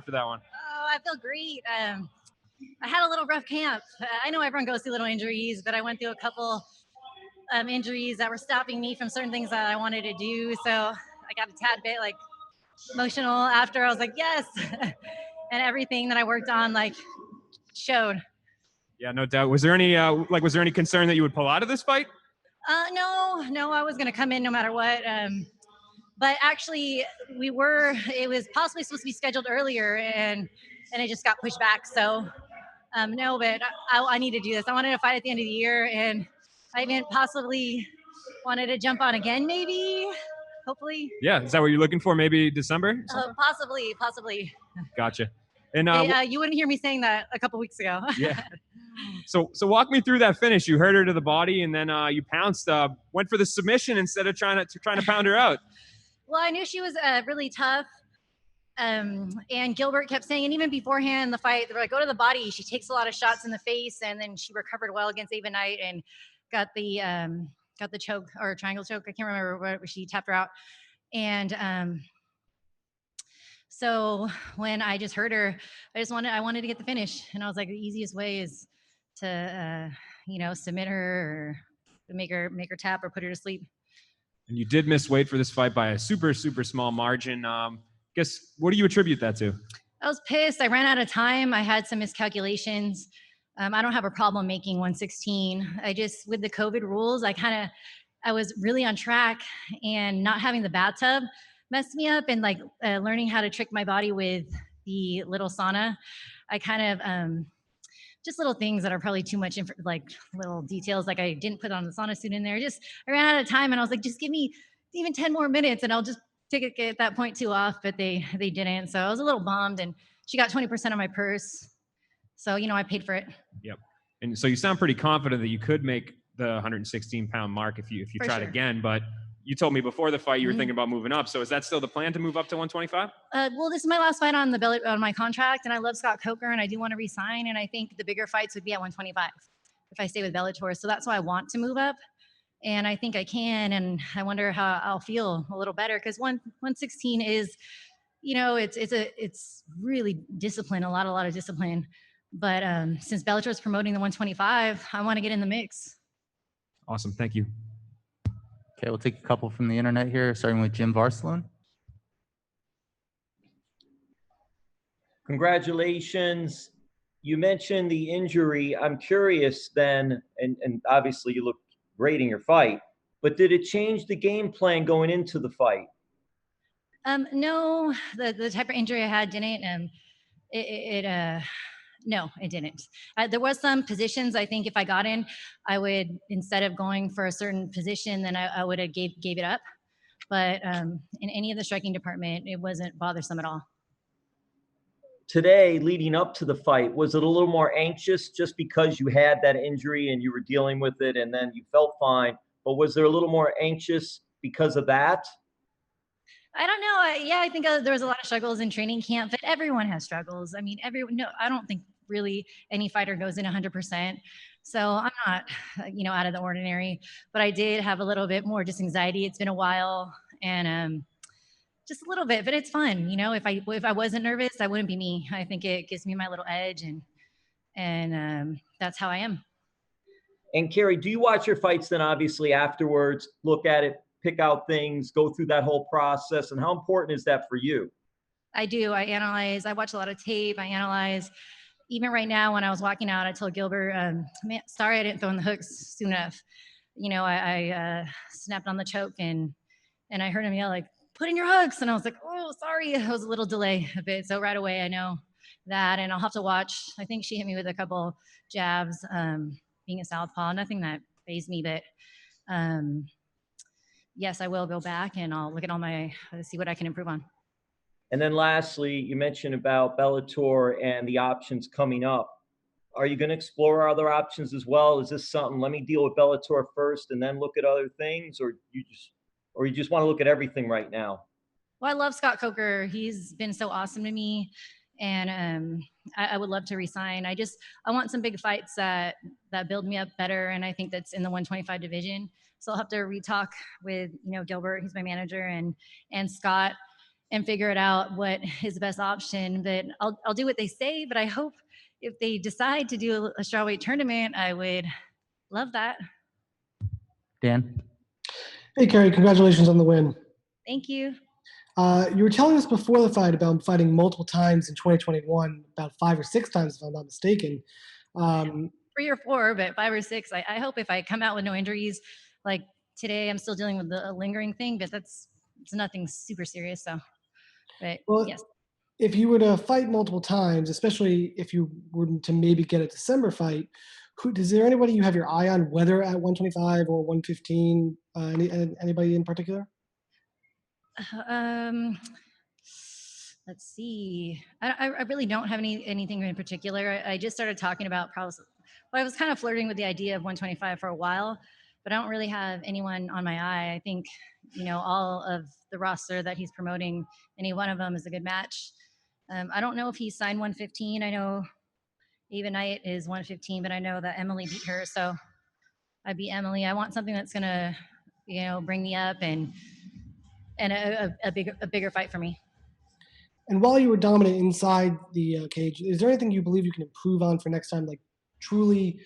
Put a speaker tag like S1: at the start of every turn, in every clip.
S1: after that one?
S2: Oh, I feel great. I had a little rough camp. I know everyone goes through little injuries, but I went through a couple injuries that were stopping me from certain things that I wanted to do. So I got a tad bit like emotional after. I was like, yes. And everything that I worked on like showed.
S1: Yeah, no doubt. Was there any concern that you would pull out of this fight?
S2: No, I was going to come in no matter what. But actually it was possibly supposed to be scheduled earlier and it just got pushed back. So no, but I need to do this. I wanted to fight at the end of the year, and I even possibly wanted to jump on again, maybe, hopefully.
S1: Yeah, is that what you're looking for? Maybe December?
S2: Possibly.
S1: Gotcha. And
S2: you wouldn't hear me saying that a couple weeks ago.
S1: Yeah. So walk me through that finish. You hurt her to the body, and then you pounced. Went for the submission instead of trying to pound her out.
S2: Well, I knew she was really tough. And Gilbert kept saying, and even beforehand the fight, they were like, go to the body. She takes a lot of shots in the face, and then she recovered well against Ava Knight and got the choke or triangle choke. I can't remember where she tapped her out. And so when I just heard her, I wanted to get the finish, and I was like, the easiest way is to submit her or make her tap or put her to sleep.
S1: And you did miss weight for this fight by a super small margin. Guess what do you attribute that to?
S2: I was pissed. I ran out of time. I had some miscalculations. I don't have a problem making 116. I just, with the COVID rules, I was really on track, and not having the bathtub messed me up, and like learning how to trick my body with the little sauna. I kind of, just little things that are probably too much, like little details. Like I didn't put on the sauna suit in there. I ran out of time, and I was like, just give me even 10 more minutes and I'll just take it at that point too off, but they didn't. So I was a little bummed, and she got 20% of my purse. So, I paid for it.
S1: Yep. And so you sound pretty confident that you could make the 116 pound mark if you tried again, but you told me before the fight you were thinking about moving up. So is that still the plan, to move up to 125?
S2: Well, this is my last fight on my contract, and I love Scott Coker, and I do want to resign. And I think the bigger fights would be at 125 if I stay with Bellator. So that's why I want to move up. And I think I can, and I wonder how I'll feel a little better, because 116 is, it's really discipline, a lot of discipline. But since Bellator is promoting the 125, I want to get in the mix.
S1: Awesome, thank you.
S3: Okay, we'll take a couple from the internet here, starting with Jim Varsloon.
S4: Congratulations. You mentioned the injury. I'm curious then, and obviously you look great in your fight, but did it change the game plan going into the fight?
S2: No, the type of injury I had didn't. No, it didn't. There was some positions, I think if I got in, I would, instead of going for a certain position, then I would have gave it up. But in any of the striking department, it wasn't bothersome at all.
S4: Today, leading up to the fight, was it a little more anxious just because you had that injury and you were dealing with it and then you felt fine? But was there a little more anxious because of that?
S2: I don't know. Yeah, I think there was a lot of struggles in training camp, but everyone has struggles. I mean, I don't think really any fighter goes in 100%. So I'm not, out of the ordinary, but I did have a little bit more just anxiety. It's been a while, and just a little bit, but it's fun. If I wasn't nervous, I wouldn't be me. I think it gives me my little edge, and that's how I am.
S4: And Keri, do you watch your fights then obviously afterwards, look at it, pick out things, go through that whole process? And how important is that for you?
S2: I do. I analyze. I watch a lot of tape. I analyze. Even right now, when I was walking out, I told Gilbert, sorry I didn't throw in the hooks soon enough. I snapped on the choke, and I heard him yell, like, put in your hooks. And I was like, oh, sorry. It was a little delay a bit. So right away, I know that, and I'll have to watch. I think she hit me with a couple jabs, being a southpaw, nothing that fazed me, but yes, I will go back and I'll look at see what I can improve on.
S4: And then lastly, you mentioned about Bellator and the options coming up. Are you going to explore other options as well? Is this something, let me deal with Bellator first and then look at other things, or you just want to look at everything right now?
S2: Well, I love Scott Coker. He's been so awesome to me, and I would love to resign. I want some big fights that build me up better, and I think that's in the 125 division. So I'll have to re-talk with Gilbert, he's my manager, and Scott, and figure it out what is the best option. But I'll do what they say. But I hope if they decide to do a strawweight tournament, I would love that.
S3: Dan?
S5: Hey, Keri, congratulations on the win.
S2: Thank you.
S5: You were telling us before the fight about fighting multiple times in 2021, about 5 or 6 times, if I'm not mistaken.
S2: 3 or 4, but 5 or 6. I hope if I come out with no injuries, like today, I'm still dealing with the lingering thing, but it's nothing super serious. So, but
S5: Well,
S2: yes.
S5: if you were to fight multiple times, especially if you were to maybe get a December fight, is there anybody you have your eye on, whether at 125 or 115? Anybody in particular?
S2: Let's see. I really don't have anything in particular. I just started talking about I was kind of flirting with the idea of 125 for a while, but I don't really have anyone on my eye. I think, all of the roster that he's promoting, any one of them is a good match. I don't know if he signed 115. I know Ava Knight is 115, but I know that Emily beat her. So I beat Emily. I want something that's going to, bring me up and a bigger fight for me.
S5: And while you were dominant inside the cage, is there anything you believe you can improve on for next time? Like truly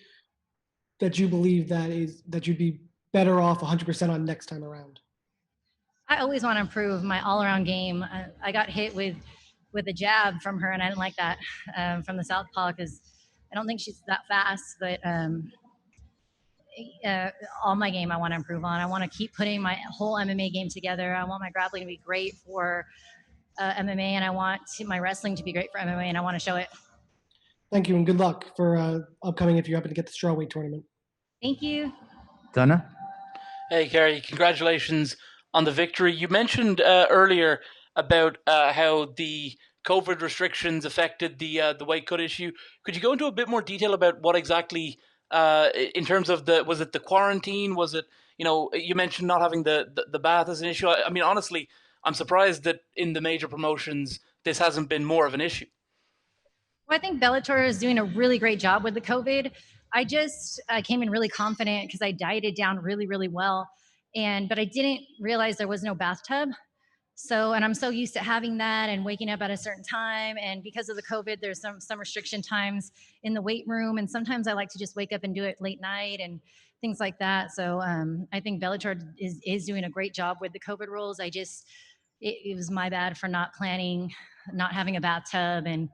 S5: that you believe that you'd be better off 100% on next time around?
S2: I always want to improve my all-around game. I got hit with a jab from her, and I didn't like that from the southpaw because I don't think she's that fast. But all my game I want to improve on. I want to keep putting my whole MMA game together. I want my grappling to be great for MMA, and I want my wrestling to be great for MMA, and I want to show it.
S5: Thank you, and good luck for upcoming if you happen to get the strawweight tournament.
S2: Thank you.
S3: Donna?
S6: Hey, Keri, congratulations on the victory. You mentioned earlier about how the COVID restrictions affected the weight cut issue. Could you go into a bit more detail about what exactly, in terms of was it the quarantine? Was it, you mentioned not having the bath as an issue. I mean, honestly, I'm surprised that in the major promotions, this hasn't been more of an issue.
S2: Well, I think Bellator is doing a really great job with the COVID. I came in really confident because I dieted down really, really well. But I didn't realize there was no bathtub. And I'm so used to having that and waking up at a certain time. And because of the COVID, there's some restriction times in the weight room. And sometimes I like to just wake up and do it late night and things like that. So I think Bellator is doing a great job with the COVID rules. It was my bad for not planning, not having a bathtub and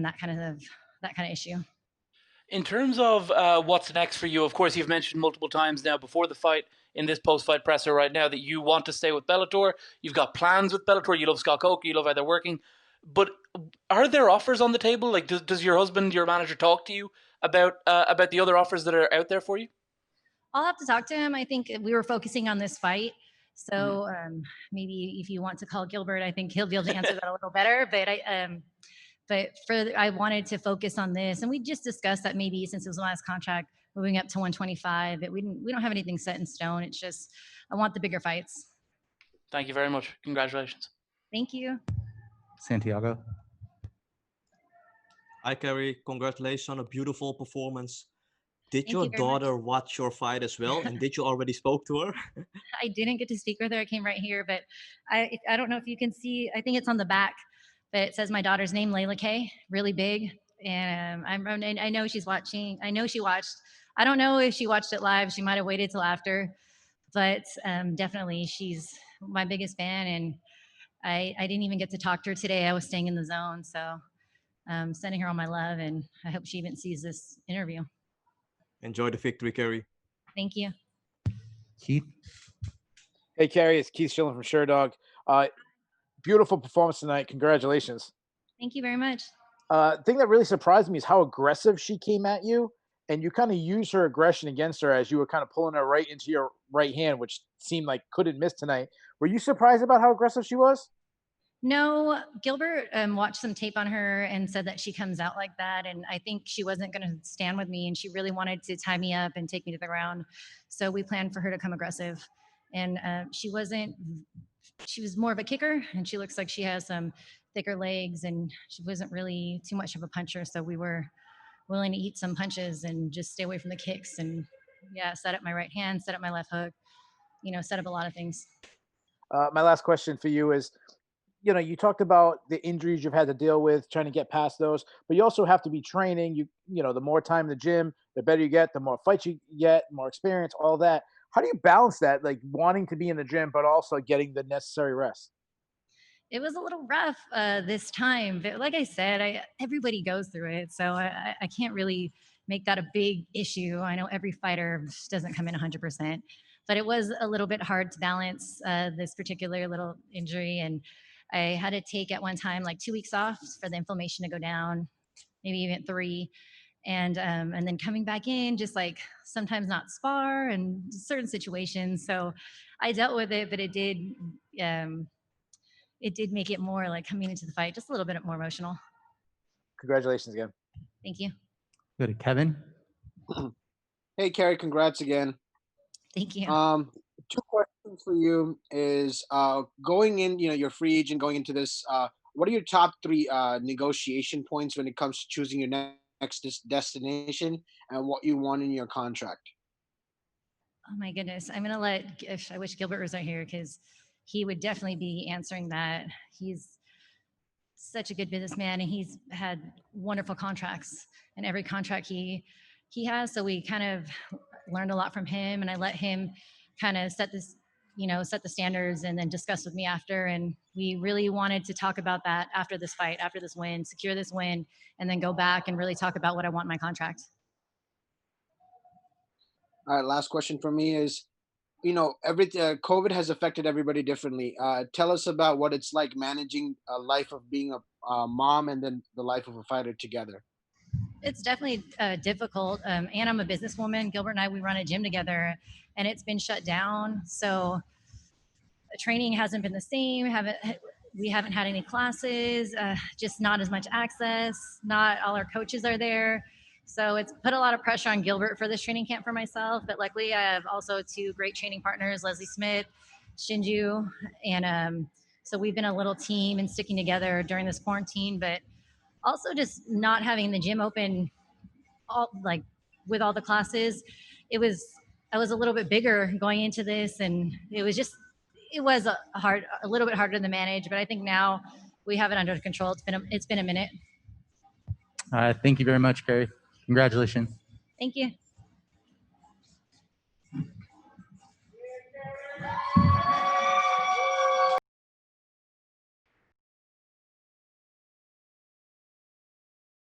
S2: that kind of issue.
S6: In terms of what's next for you, of course, you've mentioned multiple times now before the fight, in this post-fight presser right now, that you want to stay with Bellator. You've got plans with Bellator. You love Scott Coker. You love how they're working. But are there offers on the table? Like, does your husband, your manager, talk to you about the other offers that are out there for you?
S2: I'll have to talk to him. I think we were focusing on this fight. So maybe if you want to call Gilbert, I think he'll be able to answer that a little better. But I wanted to focus on this, and we just discussed that maybe since it was the last contract, moving up to 125. But we don't have anything set in stone. It's just I want the bigger fights.
S6: Thank you very much. Congratulations.
S2: Thank you.
S3: Santiago?
S7: Hi, Keri. Congratulations on a beautiful performance. Did
S2: Thank
S7: your
S2: you very
S7: daughter watch your fight as well? And did you already spoke to her?
S2: I didn't get to speak with her. I came right here, but I don't know if you can see. I think it's on the back, but it says my daughter's name, Layla Kay, really big. And I know she's watching. I know she watched. I don't know if she watched it live. She might have waited till after, but definitely she's my biggest fan. And I didn't even get to talk to her today. I was staying in the zone, so sending her all my love, and I hope she even sees this interview.
S7: Enjoy the victory, Keri.
S2: Thank you.
S3: Keith?
S8: Hey, Keri, it's Keith Schilling from Sherdog. Beautiful performance tonight. Congratulations.
S2: Thank you very much.
S8: The thing that really surprised me is how aggressive she came at you, and you kind of used her aggression against her as you were kind of pulling her right into your right hand, which seemed like couldn't miss tonight. Were you surprised about how aggressive she was?
S2: No, Gilbert watched some tape on her and said that she comes out like that. And I think she wasn't going to stand with me, and she really wanted to tie me up and take me to the ground. So we planned for her to come aggressive. And she was more of a kicker, and she looks like she has some thicker legs, and she wasn't really too much of a puncher. So we were willing to eat some punches and just stay away from the kicks. And set up my right hand, set up my left hook, set up a lot of things.
S8: My last question for you is, you know, you talked about the injuries you've had to deal with, trying to get past those, but you also have to be training. You know, the more time in the gym, the better you get, the more fights you get, more experience, all that. How do you balance that, like wanting to be in the gym, but also getting the necessary rest?
S2: It was a little rough this time, but like I said, everybody goes through it, so I can't really make that a big issue. I know every fighter just doesn't come in 100%, but it was a little bit hard to balance this particular little injury, and I had to take at one time like 2 weeks off for the inflammation to go down, maybe even 3, and then coming back in, just like sometimes not spar and certain situations. So I dealt with it, but um, it did make it more like coming into the fight just a little bit more emotional.
S8: Congratulations again.
S2: Thank you.
S3: Go to Kevin.
S9: Hey, Keri, congrats again.
S2: Thank you.
S9: Two questions for you is going in, you're free agent going into this. What are your top 3 negotiation points when it comes to choosing your next destination and what you want in your contract?
S2: Oh my goodness. I'm going to I wish Gilbert was out here because he would definitely be answering that. He's such a good businessman and he's had wonderful contracts and every contract he has. So we kind of learned a lot from him, and I let him kind of set the standards and then discuss with me after. And we really wanted to talk about that after this fight, after this win, secure this win, and then go back and really talk about what I want in my contract.
S9: All right, last question for me is, COVID has affected everybody differently. Tell us about what it's like managing a life of being a mom and then the life of a fighter together.
S2: It's definitely difficult. And I'm a businesswoman. Gilbert and we run a gym together, and it's been shut down. So training hasn't been the same. We haven't had any classes, just not as much access. Not all our coaches are there. So it's put a lot of pressure on Gilbert for this training camp for myself. But luckily, I have also 2 great training partners, Leslie Smith, Shinju. And so we've been a little team and sticking together during this quarantine. But also just not having the gym open with all the classes, I was a little bit bigger going into this, and it was a little bit harder to manage, but I think now we have it under control. It's been a minute.
S3: Thank you very much, Keri. Congratulations.
S2: Thank you.